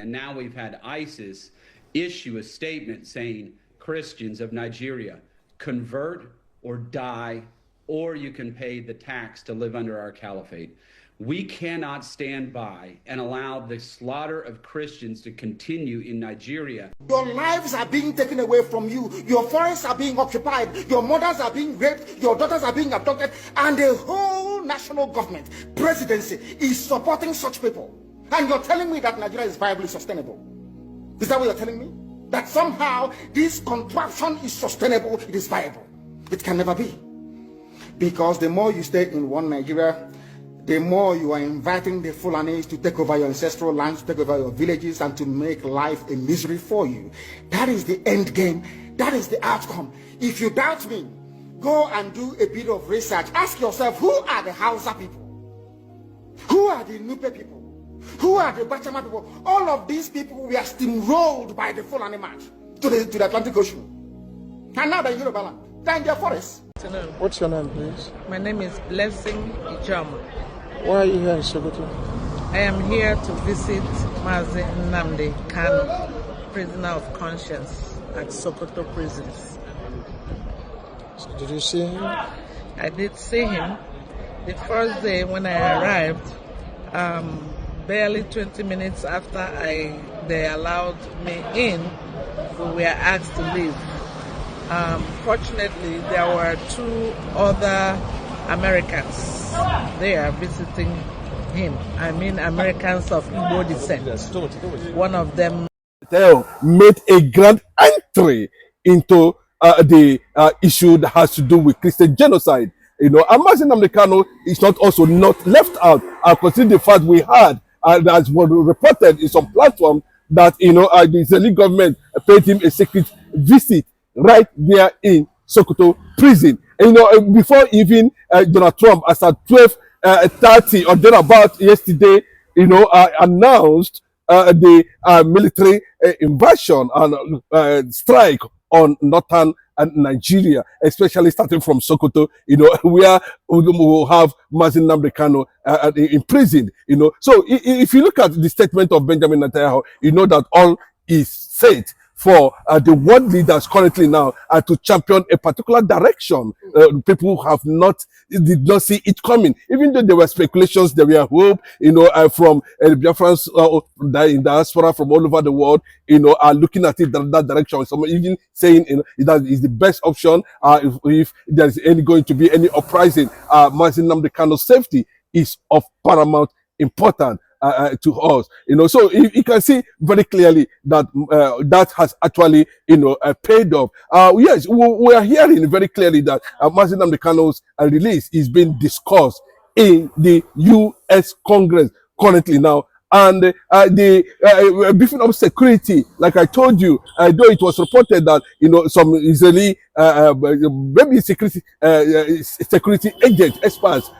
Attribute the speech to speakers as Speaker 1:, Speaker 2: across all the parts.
Speaker 1: And now we've had ISIS issue a statement saying, Christians of Nigeria, convert or die, or you can pay the tax to live under our caliphate. We cannot stand by and allow the slaughter of Christians to continue in Nigeria.
Speaker 2: Your lives are being taken away from you. Your forests are being occupied. Your mothers are being raped. Your daughters are being abducted. And the whole national government, presidency, is supporting such people. And you're telling me that Nigeria is viably sustainable. Is that what you're telling me? That somehow this contraption is sustainable, it is viable. It can never be. Because the more you stay in one Nigeria, the more you are inviting the Fulanis to take over your ancestral lands, to take over your villages, and to make life a misery for you. That is the end game. That is the outcome. If you doubt me, go and do a bit of research. Ask yourself, who are the Hausa people? Who are the Nupe people? Who are the Bachama people? All of these people were steamrolled by the Fulani march to the Atlantic Ocean. And now they're in Yoruba land. They're in their forests.
Speaker 3: What's your name, please?
Speaker 4: My name is Blessing Ijama.
Speaker 3: Why are you here in Sokoto?
Speaker 4: I am here to visit Mazi Nnamdi Kanu, prisoner of conscience at Sokoto prisons.
Speaker 3: So did you see him?
Speaker 4: I did see him the first day when I arrived. Barely 20 minutes after they allowed me in, we were asked to leave. Fortunately, there were two other Americans there visiting him. I mean, Americans of Igbo descent. One of them
Speaker 5: made a grand entry into the issue that has to do with Christian genocide. You know, Mazi Nnamdi Kanu is not left out. Considering the fact we had, as was reported in some platform, that the Israeli government paid him a secret visit right there in Sokoto prison. And, before even Donald Trump, as at 12:30 or thereabout yesterday, announced the military invasion and strike on northern Nigeria, especially starting from Sokoto, where we will have Mazi Nnamdi Kanu imprisoned. So if you look at the statement of Benjamin Netanyahu, you know that all is set for the world leaders currently now to champion a particular direction. People did not see it coming. Even though there were speculations, there were hope, from Biafrans in diaspora from all over the world, are looking at it that direction. Some even saying that is the best option if there is going to be any uprising. Mazi Nnamdi Kanu's safety is of paramount importance to us, so you can see very clearly that that has actually, paid off. Yes, we are hearing very clearly that Mazi Nnamdi Kanu's release is being discussed in the U.S. Congress currently now. And the beefing up security, like I told you, though it was reported that some Israeli maybe security agent experts,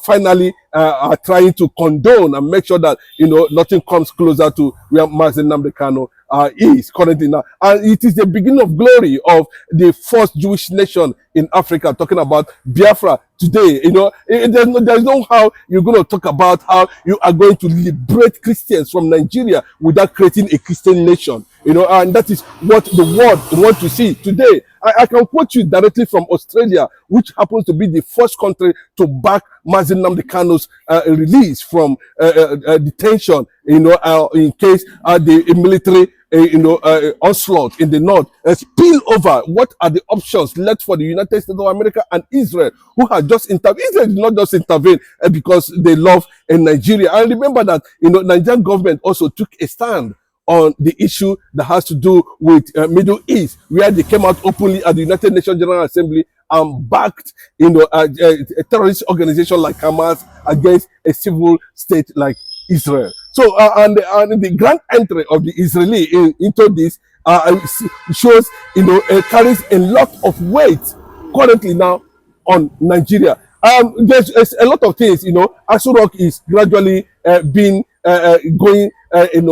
Speaker 5: finally are trying to condone and make sure that nothing comes closer to where Mazi Nnamdi Kanu is currently now. And it is the beginning of glory of the first Jewish nation in Africa, talking about Biafra today. There's no how you're going to talk about how you are going to liberate Christians from Nigeria without creating a Christian nation. And that is what the world wants to see today. I can quote you directly from Australia, which happens to be the first country to back Mazi Nnamdi Kanu's release from detention, in case the military onslaught in the north spill over. What are the options left for the United States of America and Israel, who had just intervened? Israel did not just intervene because they love Nigeria. And remember that Nigerian government also took a stand on the issue that has to do with Middle East, where they came out openly at the United Nations General Assembly and backed, a terrorist organization like Hamas against a civil state like Israel. So, and the grand entry of the Israeli into this shows, carries a lot of weight currently now on Nigeria. There's a lot of things, Aso Rock is gradually being going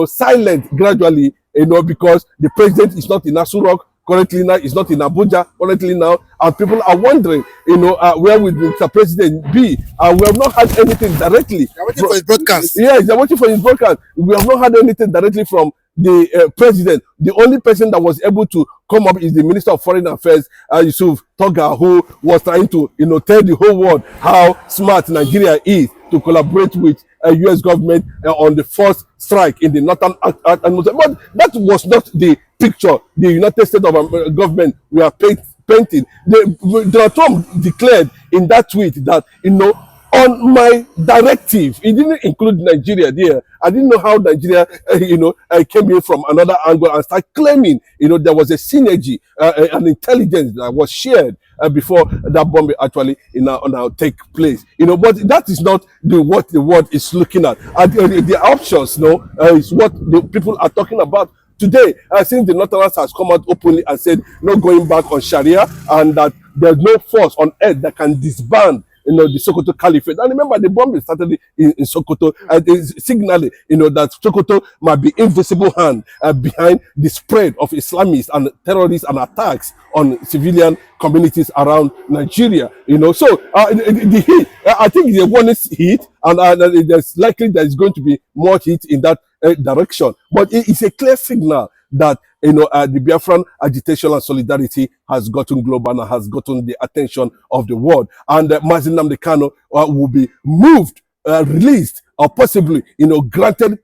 Speaker 5: silent gradually, because the president is not in Aso Rock currently now is not in Abuja currently now, and people are wondering, where will Mr. President be? We have not had anything directly.
Speaker 3: They're waiting for his broadcast.
Speaker 5: Yes, they're waiting for his broadcast. We have not had anything directly from the president. The only person that was able to come up is the Minister of Foreign Affairs, Yusuf Toga, who was trying to, tell the whole world how smart Nigeria is to collaborate with U.S. government on the first strike in the northern atmosphere. But that was not the picture the United States of government were painting. Donald Trump declared in that tweet that, on my directive, it didn't include Nigeria there. I didn't know how Nigeria, came in from another angle and started claiming, there was a synergy, an intelligence that was shared before that bomb actually, now take place. But that is not what the world is looking at. The options, is what the people are talking about. Today, since the Northerners has come out openly and said no going back on Sharia, and that there's no force on earth that can disband the Sokoto Caliphate. And remember, the bombing started in Sokoto, signaling, that Sokoto might be invisible hand behind the spread of Islamists and terrorists and attacks on civilian communities around Nigeria. So the heat, I think the one is heat, and there's likely there is going to be more heat in that direction. But it's a clear signal that the Biafran agitation and solidarity has gotten global and has gotten the attention of the world. And Mazi Nnamdi Kanu will be moved, released, or possibly, granted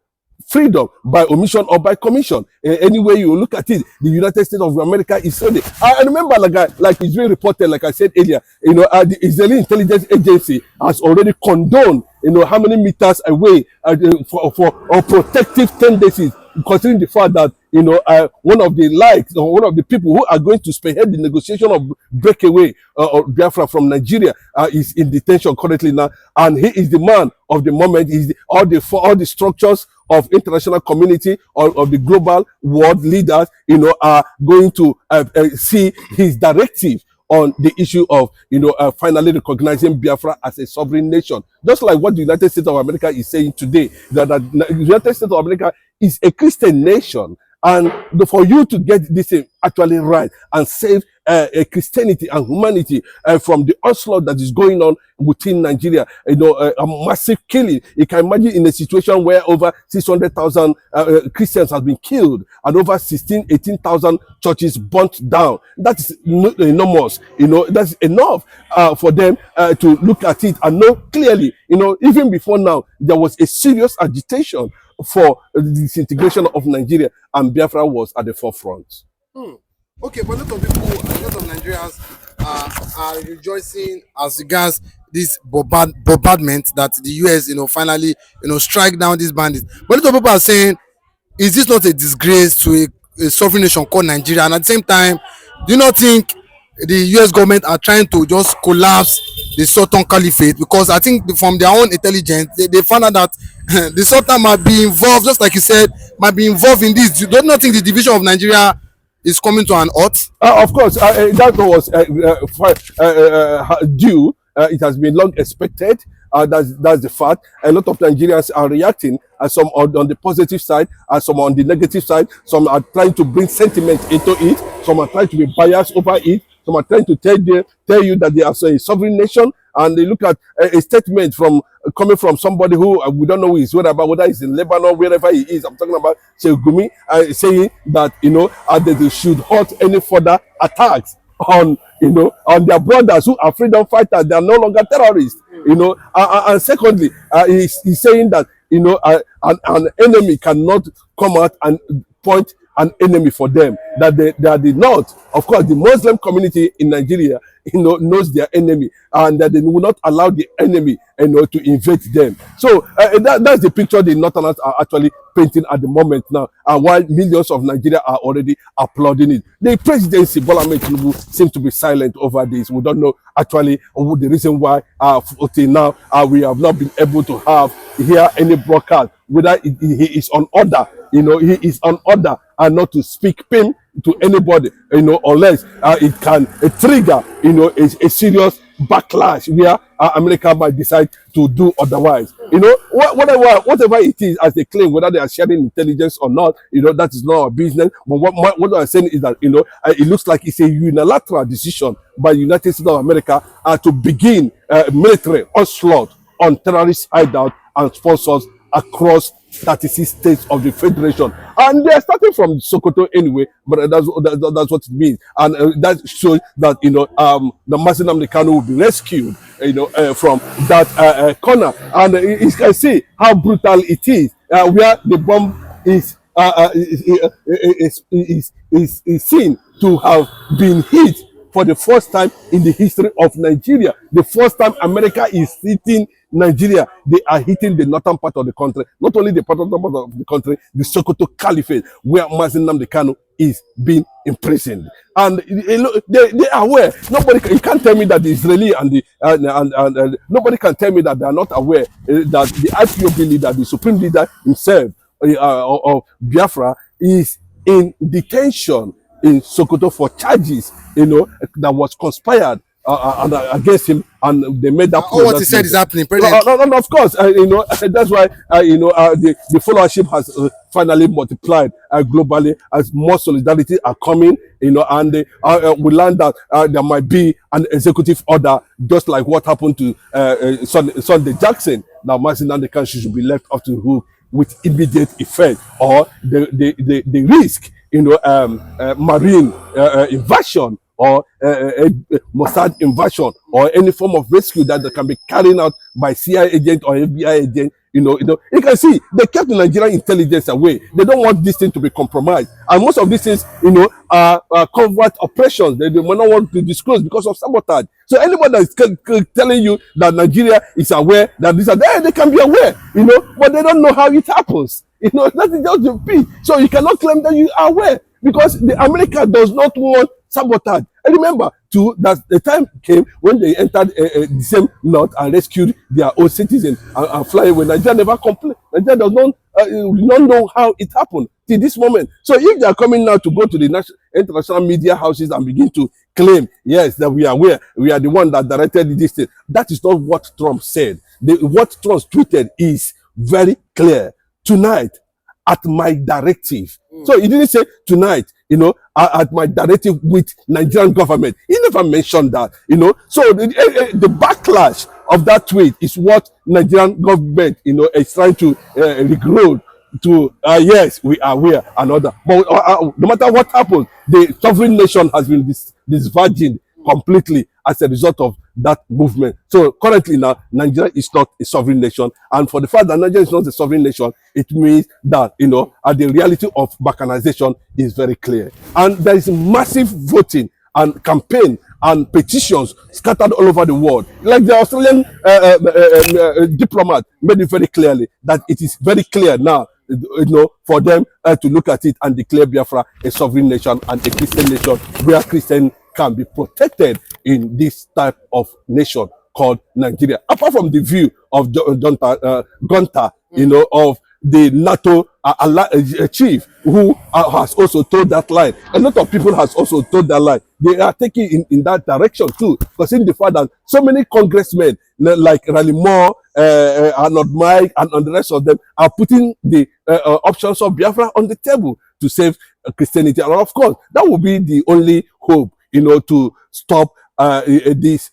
Speaker 5: freedom by omission or by commission. Any way you look at it, the United States of America is saying it. I remember, like it's been reported, like I said earlier, the Israeli intelligence agency has already condoned, how many meters away for protective tendencies, considering the fact that one of the likes or one of the people who are going to spearhead the negotiation of breakaway or Biafra from Nigeria is in detention currently now, and he is the man of the moment. All the structures of international community or of the global world leaders, are going to see his directive on the issue of, finally recognizing Biafra as a sovereign nation. Just like what the United States of America is saying today, that the United States of America is a Christian nation. And for you to get this actually right and save Christianity and humanity from the onslaught that is going on within Nigeria, a massive killing. You can imagine in a situation where over 600,000 Christians have been killed and over 18,000 churches burnt down. That is enormous. That's enough for them to look at it and know clearly, even before now, there was a serious agitation for the disintegration of Nigeria, and Biafra was at the forefront.
Speaker 3: Okay, but a lot of people, a lot of Nigerians are rejoicing as regards this bombardment that the US, finally, strike down these bandits. But a lot of people are saying, is this not a disgrace to a sovereign nation called Nigeria? And at the same time, do you not think the US government are trying to just collapse the Sultan Caliphate? Because I think from their own intelligence, they found out that the Sultan might be involved, just like you said, might be involved in this. Do you not think the division of Nigeria is coming to an halt? Of course, that was due. It has been long expected. That's the fact. A lot of Nigerians are reacting, some on the positive side, some on the negative side. Some are trying to bring sentiment into it. Some are trying to be biased over it. Some are trying to tell you that they are a sovereign nation, and they look at a statement coming from somebody who we don't know his whereabouts, whether he's in Lebanon, wherever he is. I'm talking about Sheikh Gumi, saying that that they should halt any further attacks on their brothers who are freedom fighters. They are no longer terrorists. And secondly, he's saying that an enemy cannot come out and point an enemy for them, that they are the North. Of course, the Muslim community in Nigeria, knows their enemy, and that they will not allow the enemy, to invade them. So that's the picture the Northerners are actually painting at the moment now, and while millions of Nigeria are already applauding it. The presidency, Bola Ahmed Tinubu, seems to be silent over this. We don't know actually the reason why until now we have not been able to hear any broadcast, whether he is on order. He is on order and not to speak pain to anybody, unless it can trigger, a serious
Speaker 5: backlash where America might decide to do otherwise. You know, whatever it is, as they claim, whether they are sharing intelligence or not, you know, that is not our business. But what I'm saying is that, you know, it looks like it's a unilateral decision by the United States of America to begin military onslaught on terrorist hideout and sponsors across 36 states of the federation, and they are starting from Sokoto anyway. But that's what it means, and that shows that, you know, the Masin Namdekano will be rescued, you know, from that corner, and you can see how brutal it is, where the bomb is seen to have been hit for the first time in the history of Nigeria. The first time America is hitting Nigeria, they are hitting the northern part of the country. Not only the northern part of the country, the Sokoto Caliphate, where Mazi Nnamdi Kanu is being imprisoned. And they are aware. You can't tell me that the Israeli and nobody can tell me that they are not aware that the IPOB leader, the supreme leader himself of Biafra, is in detention in Sokoto for charges, you know, that was conspired against him, and they made that.
Speaker 6: All what he said is happening.
Speaker 5: No, of course, you know, that's why you know, the followership has finally multiplied globally as more solidarity are coming, you know, and we learned that there might be an executive order, just like what happened to Sunday Jackson. Now, Mazi Nnamdi Kanu should be left off the hook with immediate effect, or the risk, you know, marine invasion, or Mossad invasion, or any form of rescue that can be carried out by CIA agent or FBI agent. You know, you can see they kept the Nigerian intelligence away. They don't want this thing to be compromised, and most of these things, you know, are covert operations. They will not want to disclose because of sabotage. So anybody that is telling you that Nigeria is aware that this and that, they can be aware, you know, but they don't know how it happens. You know, that is just the thing. So you cannot claim that you are aware, because the America does not want sabotage. And remember, too, that the time came when they entered the same north and rescued their own citizens and fly away. Nigeria never complained. Nigeria does not know how it happened till this moment. So if they are coming now to go to the international media houses and begin to claim, yes, that we are aware, we are the one that directed this thing, that is not what Trump said. What Trump tweeted is very clear. Tonight, at my directive. So he didn't say tonight, you know, at my directive with Nigerian government. He never mentioned that, you know. So the backlash of that tweet is what Nigerian government, you know, is trying to recruit to, yes, we are aware and other. But no matter what happens, the sovereign nation has been disvirgin completely as a result of that movement. So currently now, Nigeria is not a sovereign nation. And for the fact that Nigeria is not a sovereign nation, it means that, you know, the reality of balkanization is very clear. And there is massive voting and campaign and petitions scattered all over the world. Like the Australian diplomat made it very clearly that it is very clear now, you know, for them to look at it and declare Biafra a sovereign nation and a Christian nation where Christian can be protected in this type of nation called Nigeria. Apart from the view of Gunter, you know, of the NATO chief, who has also told that line. A lot of people has also told that line. They are taking in that direction too, considering the fact that so many congressmen like Raleigh Moore, Arnold Mike, and the rest of them are putting the options of Biafra on the table to save Christianity. And of course, that will be the only hope, you know, to stop this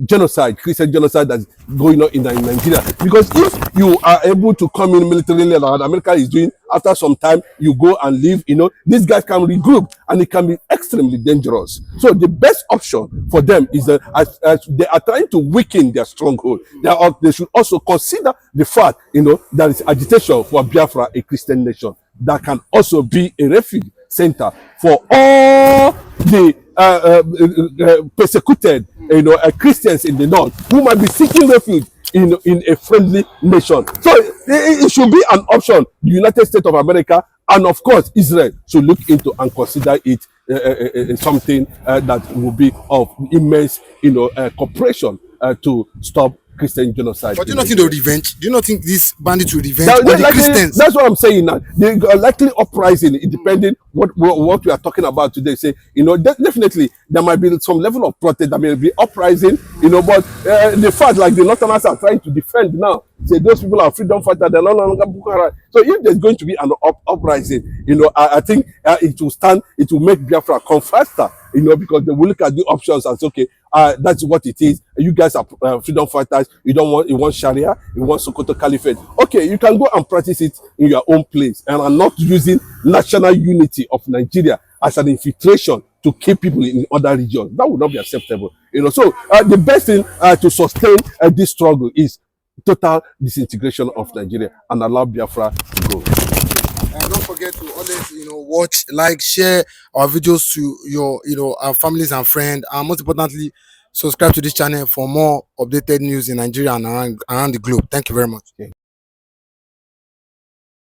Speaker 5: genocide, Christian genocide that's going on in Nigeria. Because if you are able to come in militarily, like America is doing, after some time, you go and leave, you know, these guys can regroup and it can be extremely dangerous. So the best option for them is that as they are trying to weaken their stronghold, they should also consider the fact, you know, there is agitation for Biafra, a Christian nation, that can also be a refuge center for all the persecuted, you know, Christians in the north who might be seeking refuge in a friendly nation. So it should be an option. The United States of America and of course Israel should look into and consider it something that will be of immense, you know, cooperation to stop
Speaker 3: Christian genocide.
Speaker 6: But do you not think they'll revenge? Do you not think these bandits will revenge on the
Speaker 3: likely,
Speaker 6: Christians?
Speaker 3: that's what I'm saying now. They are likely uprising, depending what we are talking about today. Say, definitely there might be some level of protest, there may be uprising, but the fact like the Northerners are trying to defend now, say those people are freedom fighters, they're no longer Boko Haram. So if there's going to be an uprising, I think it will make Biafra come faster, because they will look at the options and say, okay, that's what it is. You guys are freedom fighters. You want Sharia, you want Sokoto Caliphate. Okay, you can go and practice it in your own place, and are not using national unity of Nigeria as an infiltration to keep people in other regions. That would not be acceptable. So the best thing to sustain this struggle is total disintegration of Nigeria and allow Biafra to go.
Speaker 6: Don't forget to always, watch, like, share our videos to your, our families and friends, and most importantly, subscribe to this channel for more updated news in Nigeria and around the globe. Thank you very much.